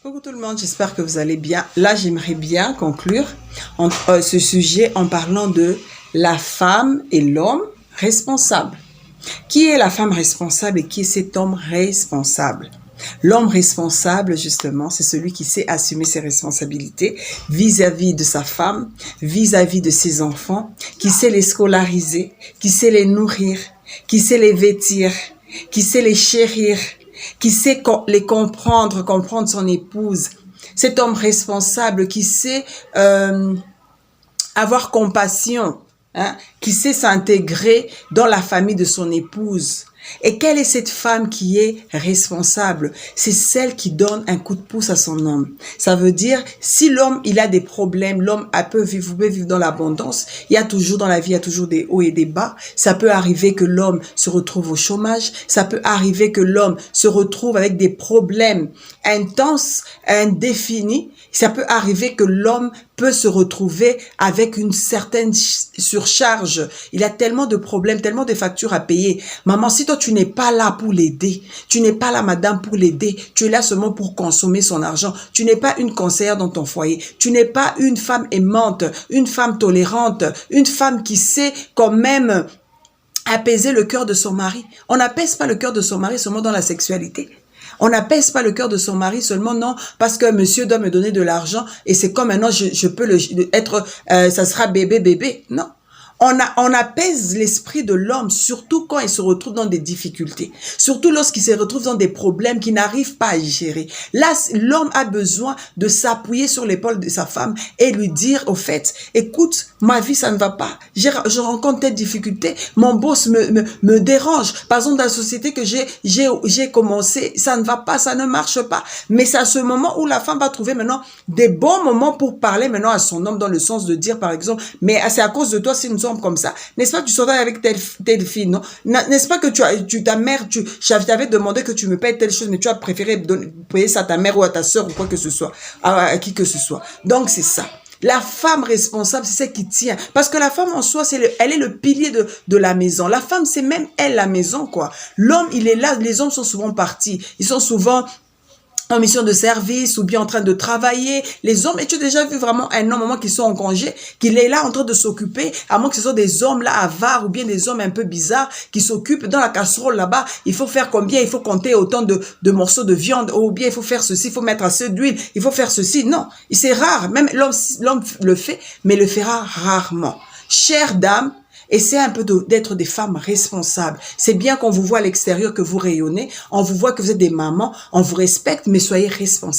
Coucou tout le monde, j'espère que vous allez bien. Là, j'aimerais bien conclure ce sujet en parlant de la femme et l'homme responsable. Qui est la femme responsable et qui est cet homme responsable? L'homme responsable, justement, c'est celui qui sait assumer ses responsabilités vis-à-vis de sa femme, vis-à-vis de ses enfants, qui sait les scolariser, qui sait les nourrir, qui sait les vêtir, qui sait les chérir, qui sait les comprendre son épouse. Cet homme responsable qui sait avoir compassion, qui sait s'intégrer dans la famille de son épouse. Et quelle est cette femme qui est responsable? C'est celle qui donne un coup de pouce à son homme. Ça veut dire, si l'homme, il a des problèmes, l'homme peut vivre dans l'abondance, il y a toujours dans la vie, il y a toujours des hauts et des bas. Ça peut arriver que l'homme se retrouve au chômage. Ça peut arriver que l'homme se retrouve avec des problèmes intenses, indéfinis. Ça peut arriver que l'homme peut se retrouver avec une certaine surcharge. Il a tellement de problèmes, tellement de factures à payer. Maman, si toi, tu n'es pas là pour l'aider, tu n'es pas là, madame, pour l'aider, tu es là seulement pour consommer son argent, tu n'es pas une conseillère dans ton foyer, tu n'es pas une femme aimante, une femme tolérante, une femme qui sait quand même apaiser le cœur de son mari. On n'apaise pas le cœur de son mari seulement dans la sexualité. On n'apaise pas le cœur de son mari seulement, non, parce que monsieur doit me donner de l'argent et c'est comme maintenant je peux être, ça sera bébé. Non. On apaise l'esprit de l'homme, surtout quand il se retrouve dans des difficultés, surtout lorsqu'il se retrouve dans des problèmes qu'il n'arrive pas à gérer. Là, l'homme a besoin de s'appuyer sur l'épaule de sa femme et lui dire, au fait, écoute, ma vie, ça ne va pas. Je rencontre telle difficulté, mon boss me dérange. Par exemple, dans la société que j'ai commencé, ça ne va pas, ça ne marche pas. Mais c'est à ce moment où la femme va trouver maintenant des bons moments pour parler maintenant à son homme dans le sens de dire, par exemple, mais c'est à cause de toi si nous sommes comme ça. N'est-ce pas que tu sortais avec telle fille, non? N'est-ce pas que ta mère, je t'avais demandé que tu me payes telle chose, mais tu as préféré payer ça à ta mère ou à ta soeur ou quoi que ce soit, à qui que ce soit. Donc, c'est ça. La femme responsable, c'est celle qui tient. Parce que la femme en soi, elle est le pilier de la maison. La femme, c'est même elle la maison, quoi. L'homme, il est là. Les hommes sont souvent partis. Ils sont souvent en mission de service ou bien en train de travailler. Les hommes, et tu as déjà vu vraiment un homme, au moment qu'ils sont en congé, qu'il est là en train de s'occuper, à moins que ce soit des hommes là avares ou bien des hommes un peu bizarres qui s'occupent dans la casserole là-bas. Il faut faire combien? Il faut compter autant de morceaux de viande, ou bien il faut faire ceci, il faut mettre assez d'huile, il faut faire ceci. Non, c'est rare. Même l'homme le fait, mais le fera rarement. Chère dame, essayez un peu d'être des femmes responsables. C'est bien qu'on vous voit à l'extérieur, que vous rayonnez, on vous voit que vous êtes des mamans, on vous respecte, mais soyez responsables.